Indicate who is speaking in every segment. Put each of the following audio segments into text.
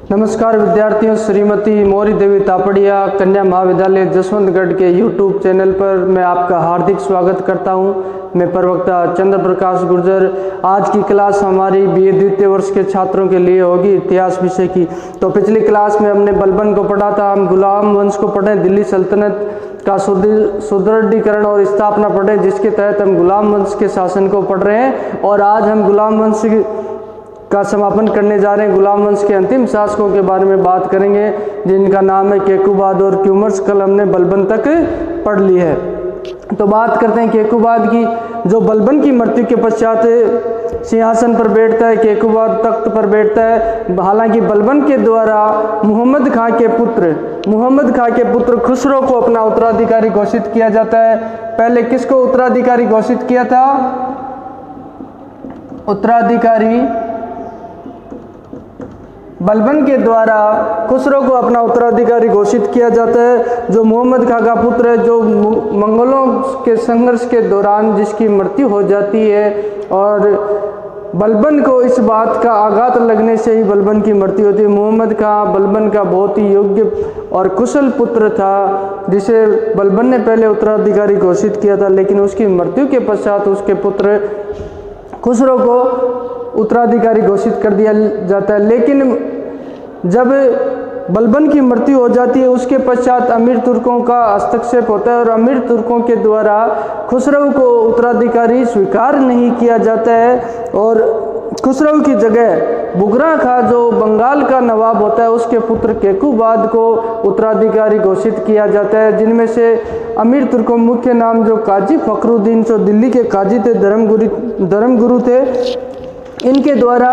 Speaker 1: नमस्कार विद्यार्थियों, श्रीमती मौरी देवी तापड़िया कन्या महाविद्यालय जसवंतगढ़ के YouTube चैनल पर मैं आपका हार्दिक स्वागत करता हूं। मैं प्रवक्ता चंद्र प्रकाश गुर्जर। आज की क्लास हमारी BA द्वितीय वर्ष के छात्रों के लिए होगी इतिहास विषय की। तो पिछली क्लास में हमने बलबन को पढ़ा था, हम गुलाम वंश को पढ़े, दिल्ली सल्तनत का सुदृढ़ीकरण और स्थापना पढ़े, जिसके तहत हम गुलाम वंश के शासन को पढ़ रहे हैं। और आज हम गुलाम वंश का समापन करने जा रहे हैं। गुलाम वंश के अंतिम शासकों के बारे में बात करेंगे, जिनका नाम है केकूबाद और क्यूमर्स। कल हमने बलबन तक पढ़ ली है। तो बात करते हैं केकूबाद की, जो बलबन की मृत्यु के पश्चात सिंहासन पर बैठता है। केकूबाद तख्त पर बैठता है। हालांकि बलबन के द्वारा मुहम्मद खां के पुत्र खुसरो को अपना उत्तराधिकारी घोषित किया जाता है। पहले किसको उत्तराधिकारी घोषित किया था? उत्तराधिकारी बलबन के द्वारा खुसरो को अपना उत्तराधिकारी घोषित किया जाता है, जो मोहम्मद खां का पुत्र है, जो मंगोलों के संघर्ष के दौरान जिसकी मृत्यु हो जाती है। और बलबन को इस बात का आघात लगने से ही बलबन की मृत्यु होती है। मोहम्मद खां बलबन का बहुत ही योग्य और कुशल पुत्र था, जिसे बलबन ने पहले उत्तराधिकारी घोषित किया था, लेकिन उसकी मृत्यु के पश्चात उसके पुत्र खुसरो को उत्तराधिकारी घोषित कर दिया जाता है। लेकिन जब बलबन की मृत्यु हो जाती है, उसके पश्चात अमीर तुर्कों का हस्तक्षेप होता है और अमीर तुर्कों के द्वारा खुसरो को उत्तराधिकारी स्वीकार नहीं किया जाता है। और खुसरो की जगह बुगरा खां, जो बंगाल का नवाब होता है, उसके पुत्र केकूबाद को उत्तराधिकारी घोषित किया जाता है। जिनमें से अमीर तुर्कों मुख्य नाम जो काजी फखरुद्दीन, जो दिल्ली के काजी थे, धर्मगुरु थे, इनके द्वारा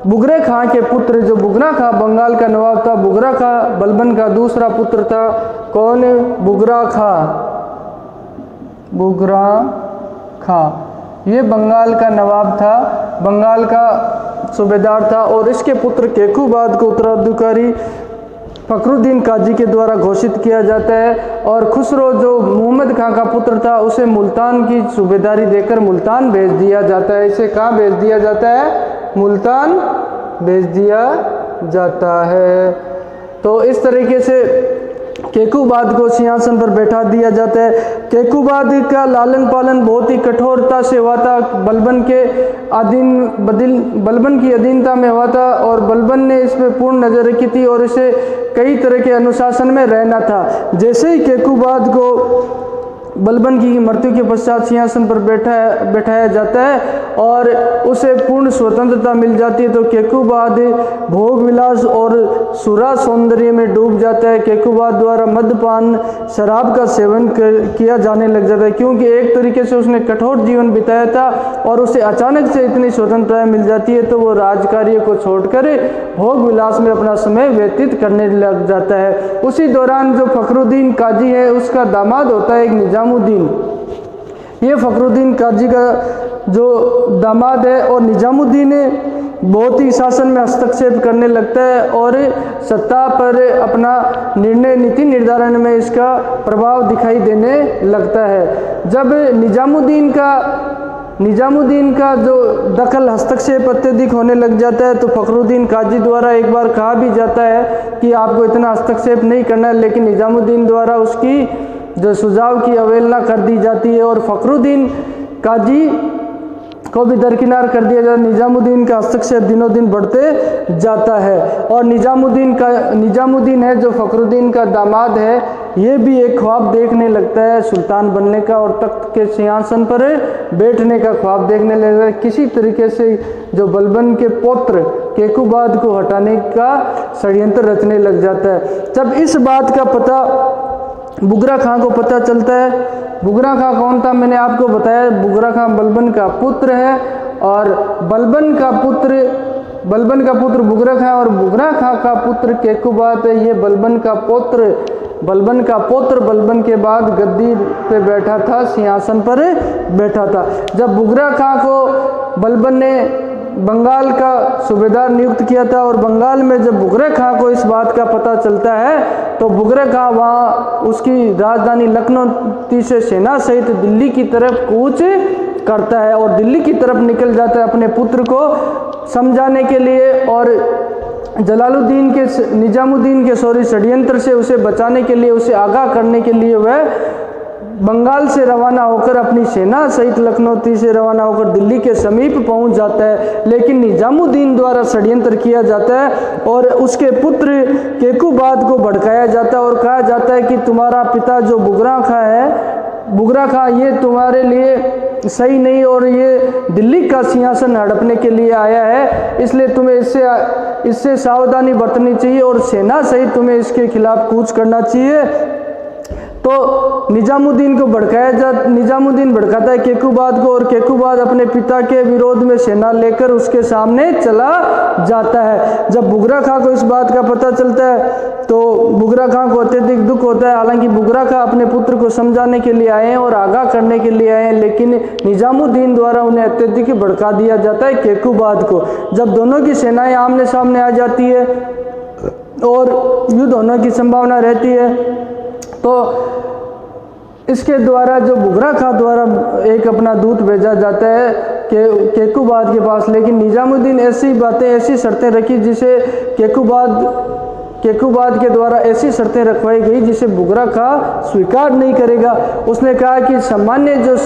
Speaker 1: बुगरे खां के पुत्र, जो बुगरा खां बंगाल का नवाब था, बुगरा खां बलबन का दूसरा पुत्र था। कौन? बुगरा खां ये बंगाल का नवाब था, बंगाल का सूबेदार था। और इसके पुत्र केकूबाद को उत्तराधिकारी फखरुद्दीन काजी के द्वारा घोषित किया जाता है। और खुसरो, जो मोहम्मद खां का पुत्र था, उसे मुल्तान की सूबेदारी देकर मुल्तान भेज दिया जाता है। इसे कहाँ भेज दिया जाता है? मुल्तान भेज दिया जाता है। तो इस तरीके से केकूबाद को सिंहासन पर बैठा दिया जाता है। केकूबाद का लालन पालन बहुत ही कठोरता से हुआ था, बलबन की अधीनता में हुआ था, और बलबन ने इस पर पूर्ण नजर रखी थी और इसे कई तरह के अनुशासन में रहना था। जैसे ही केकूबाद को बलबन की मृत्यु के पश्चात सिंहासन पर बैठाया जाता है और उसे पूर्ण स्वतंत्रता मिल जाती है, तो केकूबाद भोग विलास और सुरा सौंदर्य में डूब जाता है। केकूबाद द्वारा मद्यपान, शराब का सेवन किया जाने लग जाता है, क्योंकि एक तरीके से उसने कठोर जीवन बिताया था और उसे अचानक से इतनी स्वतंत्रता मिल जाती है, तो वो राजकार्य को छोड़कर भोग विलास में अपना समय व्यतीत करने लग जाता है। उसी दौरान जो फखरुद्दीन काजी है, उसका दामाद होता है एक निजामुद्दीन। ये फखरुद्दीन काजी का जो दामाद है, और निजामुद्दीन बहुत ही शासन में हस्तक्षेप करने लगता है और सत्ता पर अपना नीति निर्धारण में इसका प्रभाव दिखाई देने लगता है। जब निजामुद्दीन का जो दखल हस्तक्षेप अत्यधिक होने लग जाता है, तो फखरुद्दीन काजी द्वारा एक बार कहा भी जाता है कि आपको इतना हस्तक्षेप नहीं करना है, लेकिन निजामुद्दीन द्वारा उसकी जो सुझाव की अवहेलना कर दी जाती है और फखरुद्दीन काजी को भी दरकिनार कर दिया जाता है। निजामुद्दीन का हस्तक्षेप दिनों दिन बढ़ते जाता है। और निजामुद्दीन है जो फखरुद्दीन का दामाद है, ये भी एक ख्वाब देखने लगता है सुल्तान बनने का और तख्त के सिंहासन पर बैठने का ख्वाब देखने लगता है। किसी तरीके से जो बलबन के पौत्र केकूबाद को हटाने का षड्यंत्र रचने लग जाता है। जब इस बात का पता बुगरा खां को पता चलता है, बुगरा खां कौन था? मैंने आपको बताया, बुगरा खां बलबन का पुत्र है, और बलबन का पुत्र बुगरा खां और बुगरा खां का पुत्र केकूबाद है। ये बलबन का पोत्र बलबन के बाद गद्दी पे बैठा था, सिंहासन पर बैठा था। जब बुगरा खां को बलबन ने बंगाल का सूबेदार नियुक्त किया था, और बंगाल में जब बुगरे खां को इस बात का पता चलता है, तो बुगरे खां वहाँ उसकी राजधानी लखनऊ से सेना सहित दिल्ली की तरफ कूच करता है और दिल्ली की तरफ निकल जाता है अपने पुत्र को समझाने के लिए और निजामुद्दीन के षड्यंत्र से उसे बचाने के लिए, उसे आगाह करने के लिए वह बंगाल से रवाना होकर अपनी सेना सहित लखनऊ से रवाना होकर दिल्ली के समीप पहुंच जाता है। लेकिन निजामुद्दीन द्वारा षड्यंत्र किया जाता है और उसके पुत्र केकूबाद को भड़काया जाता है और कहा जाता है कि तुम्हारा पिता जो बुगरा खां ये तुम्हारे लिए सही नहीं और ये दिल्ली का सिंहासन हड़पने के लिए आया है, इसलिए तुम्हें इससे सावधानी बरतनी चाहिए और सेना सहित तुम्हें इसके खिलाफ कूच करना चाहिए। तो निजामुद्दीन भड़काता है केकूबाद को और केकूबाद अपने पिता के विरोध में सेना लेकर उसके सामने चला जाता है। जब बुगरा खां को इस बात का पता चलता है तो बुगरा खां को अत्यधिक दुख होता है। हालांकि बुगरा खां अपने पुत्र को समझाने के लिए आए हैं और आगाह करने के लिए आए हैं, लेकिन निजामुद्दीन द्वारा उन्हें अत्यधिक भड़का दिया जाता है केकूबाद को। जब दोनों की सेनाएं आमने सामने आ जाती है और युद्ध होने की संभावना रहती है तो इसके द्वारा जो बुगरा खां द्वारा एक अपना दूत भेजा जाता है केकूबाद के पास, लेकिन निजामुद्दीन ऐसी शर्तें रखी जिसे केकूबाद के द्वारा ऐसी शर्तें रखवाई गई जिसे बुगरा खां स्वीकार नहीं करेगा। उसने कहा कि सामान्य जो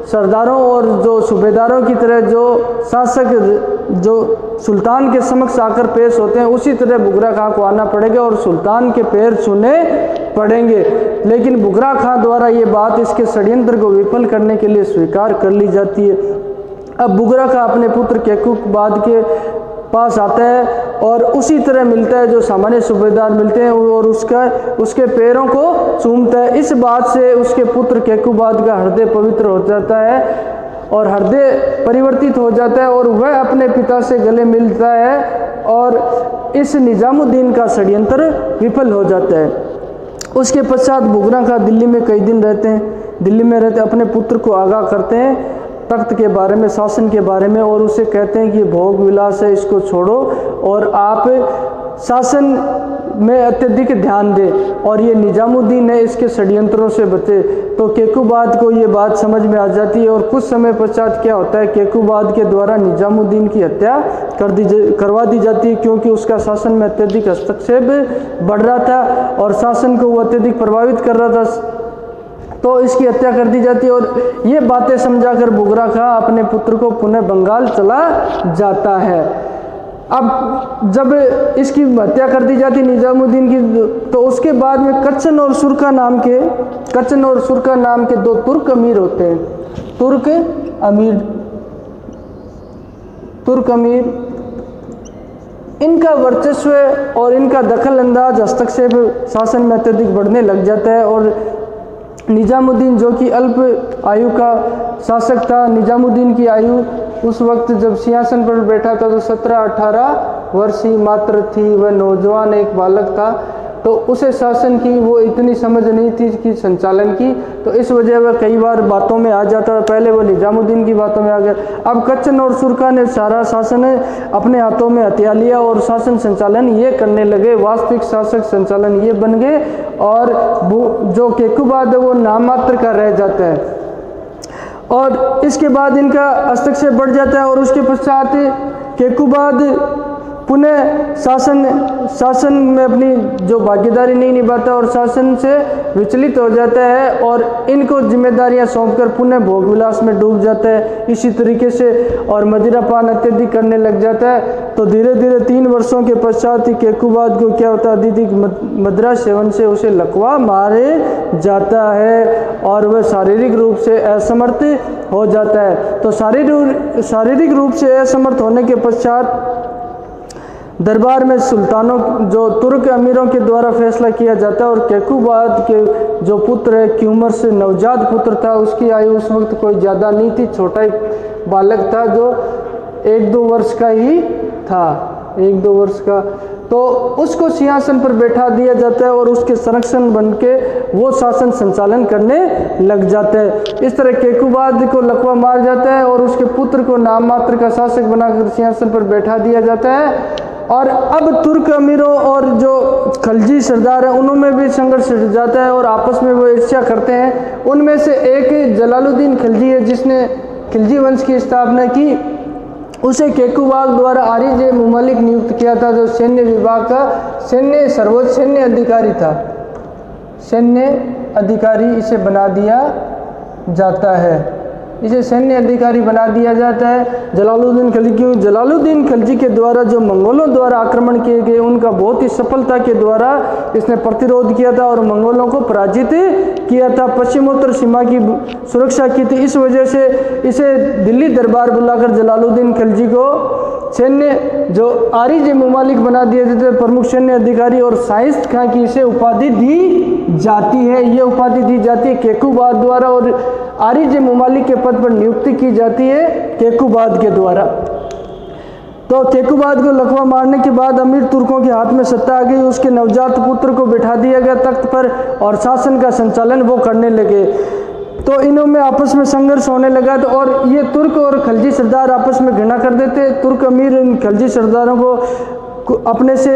Speaker 1: सरदारों और जो सूबेदारों की तरह जो शासक जो सुल्तान के समक्ष आकर पेश होते हैं उसी तरह बुगरा खां को आना पड़ेगा और सुल्तान के पैर छूने पड़ेंगे। लेकिन बुगरा खां द्वारा ये बात इसके षड्यंत्र को विफल करने के लिए स्वीकार कर ली जाती है। अब बुगरा खां अपने पुत्र केकूबाद के पास आता है और उसी तरह मिलता है जो सामान्य सूबेदार मिलते हैं और उसके पैरों को चूमता है। इस बात से उसके पुत्र केकूबाद का हृदय पवित्र हो जाता है और हृदय परिवर्तित हो जाता है और वह अपने पिता से गले मिलता है और इस निजामुद्दीन का षड्यंत्र विफल हो जाता है। उसके पश्चात बुगरा खां दिल्ली में कई दिन रहते अपने पुत्र को आगाह करते हैं तख्त के बारे में, शासन के बारे में और उसे कहते हैं कि भोग विलास है, इसको छोड़ो और आप शासन में अत्यधिक ध्यान दें और ये निजामुद्दीन है इसके षड्यंत्रों से बचे। तो केकूबाद को ये बात समझ में आ जाती है और कुछ समय पश्चात क्या होता है, केकूबाद के द्वारा निजामुद्दीन की हत्या करवा दी जाती है क्योंकि उसका शासन में अत्यधिक हस्तक्षेप बढ़ रहा था और शासन को वो अत्यधिक प्रभावित कर रहा था, तो इसकी हत्या कर दी जाती है और ये बातें समझाकर बुगरा खां अपने पुत्र को पुनः बंगाल चला जाता है। अब जब इसकी हत्या कर दी जाती निजामुद्दीन की तो उसके बाद में कच्चन और सुरखा नाम के दो तुर्क अमीर होते हैं। तुर्क अमीर इनका वर्चस्व और इनका दखल अंदाज हस्तक्षेप शासन में अत्यधिक बढ़ने लग जाता है और निजामुद्दीन जो कि अल्प आयु का शासक था, निजामुद्दीन की आयु उस वक्त जब सिंहासन पर बैठा था तो 17-18 वर्ष ही मात्र थी, वह नौजवान एक बालक था, तो उसे शासन की वो इतनी समझ नहीं थी कि संचालन की, तो इस वजह वह कई बार बातों में आ जाता था। पहले वो निजामुद्दीन की बातों में आ गया। अब कच्चन और सुरखा ने सारा शासन अपने हाथों में हथिया लिया और शासन संचालन ये करने लगे, वास्तविक शासक संचालन ये बन गए और जो केकूबाद है वो नाम मात्र का रह जाता है और इसके बाद इनका हस्तक्षेप बढ़ जाता है और उसके पश्चात केकूबाद पुनः शासन में अपनी जो भागीदारी नहीं निभाता और शासन से विचलित हो जाता है और इनको जिम्मेदारियां सौंपकर पुनः भोग विलास में डूब जाता है इसी तरीके से और मदिरापान अत्यधिक करने लग जाता है। तो धीरे धीरे 3 वर्षों के पश्चात ही केकूबाद को क्या होता है, अत्यधिक मदिरा सेवन से उसे लकवा मारे जाता है और वह शारीरिक रूप से असमर्थ हो जाता है। तो शारीरिक रूप से असमर्थ होने के पश्चात दरबार में सुल्तानों जो तुर्क अमीरों के द्वारा फैसला किया जाता है और केकूबाद के जो पुत्र है क्यूमर्स नवजात पुत्र था, उसकी आयु उस वक्त कोई ज़्यादा नहीं थी, छोटा ही बालक था जो 1-2 वर्ष का ही था, 1-2 वर्ष का, तो उसको सिंहासन पर बैठा दिया जाता है और उसके संरक्षण बन के वो शासन संचालन करने लग जाता है। इस तरह केकूबाद को लकवा मार जाता है और उसके पुत्र को नाम मात्र का शासक बनाकर सिंहासन पर बैठा दिया जाता है। और अब तुर्क अमीरों और जो खलजी सरदार हैं उनमें भी संघर्ष हो जाता है और आपस में वो ईर्ष्या करते हैं। उनमें से एक जलालुद्दीन खिलजी है जिसने खिलजी वंश की स्थापना की उसे केकुबाग द्वारा आरिज मुमलिक नियुक्त किया था, जो सैन्य विभाग का सर्वोच्च सैन्य अधिकारी था। सैन्य अधिकारी इसे बना दिया जाता है, इसे सैन्य अधिकारी बना दिया जाता है। जलालुद्दीन खिलजी के द्वारा जो मंगोलों द्वारा आक्रमण किए गए उनका बहुत ही सफलता के द्वारा इसने प्रतिरोध किया था और मंगोलों को पराजित किया था, पश्चिमोत्तर सीमा की सुरक्षा की थी। इस वजह से इसे दिल्ली दरबार बुलाकर जलालुद्दीन खिलजी को सैन्य जो आरिज मुमालिक बना दिए जाते थे, प्रमुख सैन्य अधिकारी और शाइस्त खां की इसे उपाधि दी जाती है। ये उपाधि दी जाती है केकुबाद द्वारा और आरिज मुमालिक के पद पर नियुक्ति की जाती है केकुबाद के द्वारा। तो केकुबाद को लकवा मारने के बाद अमीर तुर्कों के हाथ में सत्ता आ गई। उसके नवजात पुत्र को बिठा दिया गया तख्त पर और शासन का संचालन वो करने लगे। तो इनों में आपस में संघर्ष होने लगा। तो और ये तुर्क और खलजी सरदार आपस में घृणा कर देते। तुर्क अमीर इन खलजी सरदारों को अपने से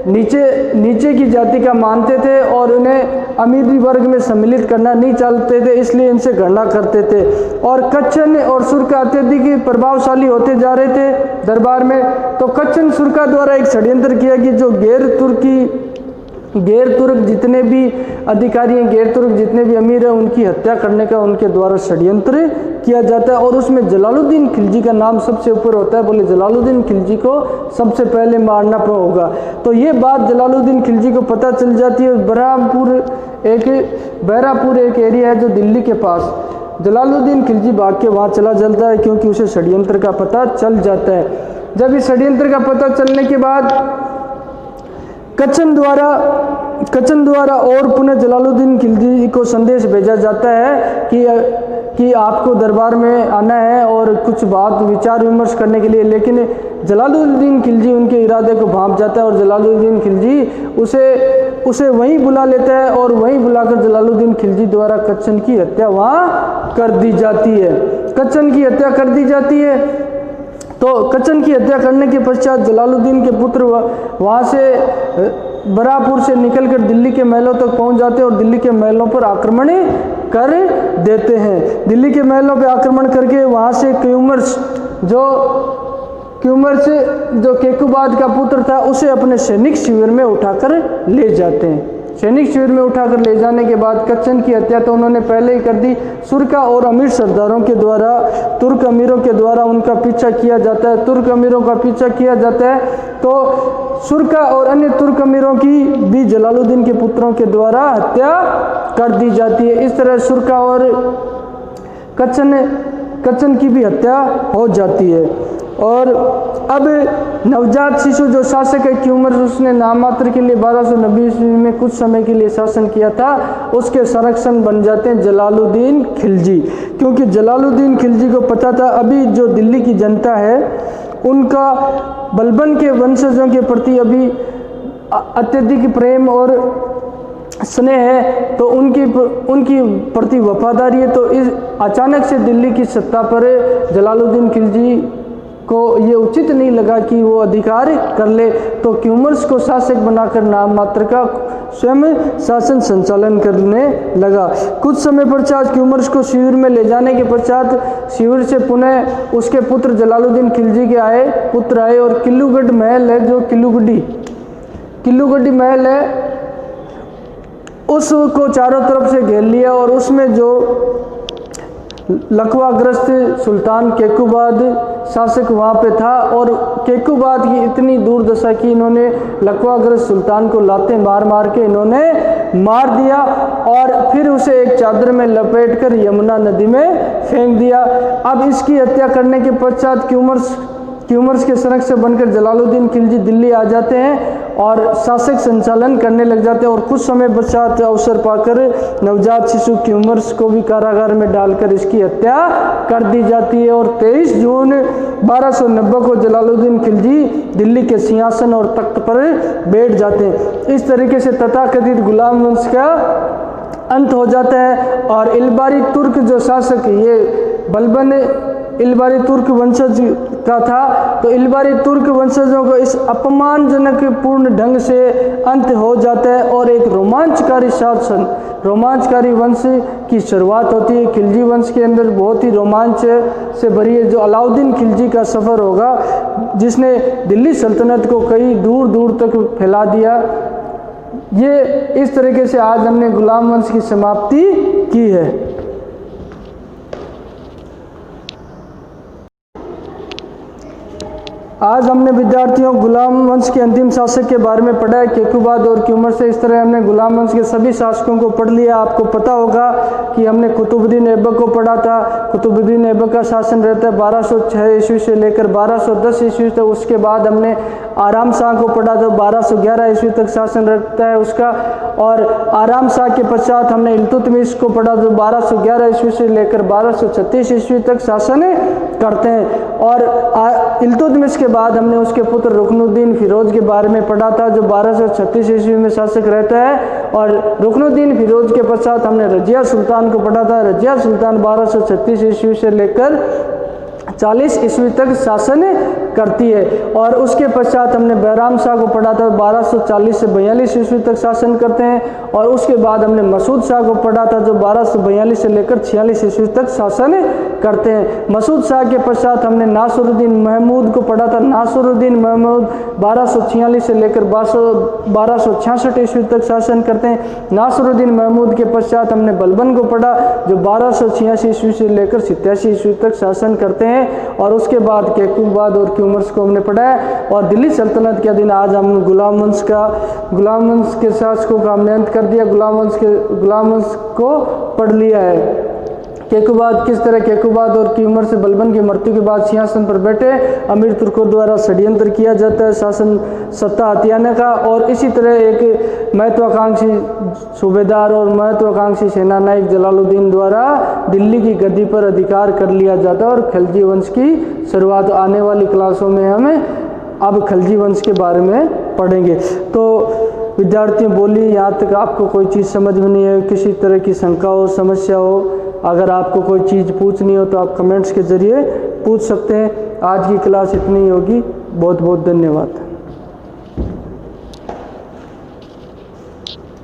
Speaker 1: नीचे की जाति का मानते थे और उन्हें अमीरी वर्ग में सम्मिलित करना नहीं चाहते थे, इसलिए इनसे घृणा करते थे। और कच्छन और सुरका अत्यधिक प्रभावशाली होते जा रहे थे दरबार में। तो कच्छन सुरका द्वारा एक षड्यंत्र किया कि जो गैर तुर्क जितने भी अधिकारी हैं, गैर तुर्क जितने भी अमीर हैं, उनकी हत्या करने का उनके द्वारा षड्यंत्र किया जाता है। और उसमें जलालुद्दीन खिलजी का नाम सबसे ऊपर होता है। बोले जलालुद्दीन खिलजी को सबसे पहले मारना होगा। तो ये बात जलालुद्दीन खिलजी को पता चल जाती है। बहरापुर एक एरिया है जो दिल्ली के पास। जलालुद्दीन खिलजी भाग के वहाँ चला जाता है क्योंकि उसे षड्यंत्र का पता चल जाता है। जब इस षड्यंत्र का पता चलने के बाद कच्छन द्वारा और पुनः जलालुद्दीन खिलजी को संदेश भेजा जाता है कि आपको दरबार में आना है और कुछ बात विचार विमर्श करने के लिए। लेकिन जलालुद्दीन खिलजी उनके इरादे को भांप जाता है और जलालुद्दीन खिलजी उसे वहीं बुला लेता है और वहीं बुलाकर जलालुद्दीन खिलजी द्वारा कच्छन की हत्या वहाँ कर दी जाती है। कच्छन की हत्या कर दी जाती है। तो कच्छन की हत्या करने के पश्चात जलालुद्दीन के पुत्र वहाँ से बरापुर से निकलकर दिल्ली के महलों तक पहुँच जाते हैं और दिल्ली के महलों पर आक्रमण कर देते हैं। दिल्ली के महलों पर आक्रमण करके वहाँ से क्यूमर्स जो केकुबाद का पुत्र था उसे अपने सैनिक शिविर में उठाकर ले जाते हैं। सैनिक शिविर में उठाकर ले जाने के बाद कच्छन की हत्या तो उन्होंने पहले ही कर दी। सुरका और अमीर सरदारों के द्वारा, तुर्क अमीरों के द्वारा उनका पीछा किया जाता है। तुर्क अमीरों का पीछा किया जाता है तो सुरका और अन्य तुर्क अमीरों की भी जलालुद्दीन के पुत्रों के द्वारा हत्या कर दी जाती है। इस तरह सुरका और कच्छन की भी हत्या हो जाती है। और अब नवजात शिशु जो शासक है क्यूमर्स, उसने नाममात्र के लिए 1290 ईस्वी में कुछ समय के लिए शासन किया था, उसके संरक्षण बन जाते हैं जलालुद्दीन खिलजी। क्योंकि जलालुद्दीन खिलजी को पता था अभी जो दिल्ली की जनता है उनका बलबन के वंशजों के प्रति अभी अत्यधिक प्रेम और स्नेह है, तो उनकी प्रति वफादारी है। तो इस अचानक से दिल्ली की सत्ता पर जलालुद्दीन खिलजी को ये उचित नहीं लगा कि वो अधिकार कर ले। तो क्यूमर्स को शासक बनाकर नाम मात्र का स्वयं शासन संचालन करने लगा। कुछ समय पश्चात क्यूमर्स को शिविर में ले जाने के पश्चात शिविर से पुनः उसके पुत्र जलालुद्दीन खिलजी के पुत्र आए और किल्लूगढ़ महल है, जो किल्लूगढ़ी महल है, उसको चारों तरफ से घेर लिया और उसमें जो लकवाग्रस्त सुल्तान केकुबाद शासक वहाँ पे था और केकुबाद की इतनी दुर्दशा की इन्होंने लकवाग्रस्त सुल्तान को लाते मार के इन्होंने मार दिया और फिर उसे एक चादर में लपेटकर यमुना नदी में फेंक दिया। अब इसकी हत्या करने के पश्चात क्यूमर्स के संरक्षक बनकर जलालुद्दीन खिलजी दिल्ली आ जाते हैं और शासक संचालन करने लग जाते हैं। और कुछ समय पश्चात अवसर पाकर नवजात शिशु क्यूमर्स को भी कारागार में डालकर इसकी हत्या कर दी जाती है। और 23 जून 1290 को जलालुद्दीन खिलजी दिल्ली के सिंहासन और तख्त पर बैठ जाते हैं। इस तरीके से तथाकथित गुलाम वंश का अंत हो जाता है और इल्बारी तुर्क जो शासक ये इल्बारी तुर्क वंशज का था। तो इल्बारी तुर्क वंशजों को इस अपमानजनक पूर्ण ढंग से अंत हो जाता है और एक रोमांचकारी शासन, रोमांचकारी वंश की शुरुआत होती है। खिलजी वंश के अंदर बहुत ही रोमांच से भरी है, जो अलाउद्दीन खिलजी का सफ़र होगा, जिसने दिल्ली सल्तनत को कई दूर दूर तक फैला दिया। ये इस तरीके से आज हमने गुलाम वंश की समाप्ति की है। आज हमने विद्यार्थियों गुलाम वंश के अंतिम शासक के बारे में पढ़ा है, केकुबाद और क्यूमर से। इस तरह हमने गुलाम वंश के सभी शासकों को पढ़ लिया। आपको पता होगा कि हमने कुतुबुद्दीन ऐबक को पढ़ा था। कुतुबुद्दीन ऐबक का शासन रहता है 1206 ईस्वी से लेकर 1210 ईस्वी तक। उसके बाद हमने आराम शाह को पढ़ा था, 1211 ईस्वी तक शासन रहता है उसका। और आराम शाह के पश्चात हमने इल्तुतमिश को पढ़ा था, 1211 ईस्वी से लेकर 1236 ईस्वी तक शासन करते हैं। और इल्तुतमिश के बाद हमने उसके पुत्र रुकनुद्दीन फिरोज के बारे में पढ़ा था, जो 1236 ईस्वी में शासक रहता है। और रुकनुद्दीन फिरोज के पश्चात हमने रजिया सुल्तान को पढ़ा था। रजिया सुल्तान 1236 ईस्वी से लेकर 40 ईस्वी तक शासन करती है। और उसके पश्चात हमने बैराम शाह को पढ़ा था, 1240 से 42 ईस्वी तक शासन करते हैं। और उसके बाद हमने मसूद शाह को पढ़ा था, जो 1242 से लेकर 46 ईस्वी तक शासन करते हैं। मसूद शाह के पश्चात हमने नासरुद्दीन महमूद को पढ़ा था। नासरुद्दीन महमूद 1246 से लेकर 1266 ईस्वी तक शासन करते हैं। नासरुद्दीन महमूद के पश्चात हमने बलबन को पढ़ा, जो 1286 ईस्वी से लेकर 87 ईस्वी तक शासन करते हैं। और उसके बाद केकुबाद और क्यूमर्स को हमने पढ़ा है। और दिल्ली सल्तनत के दिन आज हम गुलाम वंश के शासकों का हमने अंत कर दिया, गुलाम वंश को पढ़ लिया है। केकुबाद किस तरह केकुबाद और क्यूमर से बलबन की मृत्यु के बाद सिंहासन पर बैठे अमीर तुर्कों द्वारा षड्यंत्र किया जाता है शासन सत्ता हथियाने का। और इसी तरह एक महत्वाकांक्षी सूबेदार और महत्वाकांक्षी सेना नायक जलालुद्दीन द्वारा दिल्ली की गद्दी पर अधिकार कर लिया जाता है। और खिलजी वंश की शुरुआत आने वाली क्लासों में हमें अब खिलजी वंश के बारे में पढ़ेंगे। तो विद्यार्थियों बोली, यहाँ तक आपको कोई चीज़ समझ में नहीं है, किसी तरह की शंका हो, समस्या हो, अगर आपको कोई चीज़ पूछनी हो तो आप कमेंट्स के ज़रिए पूछ सकते हैं। आज की क्लास इतनी ही होगी। बहुत बहुत धन्यवाद।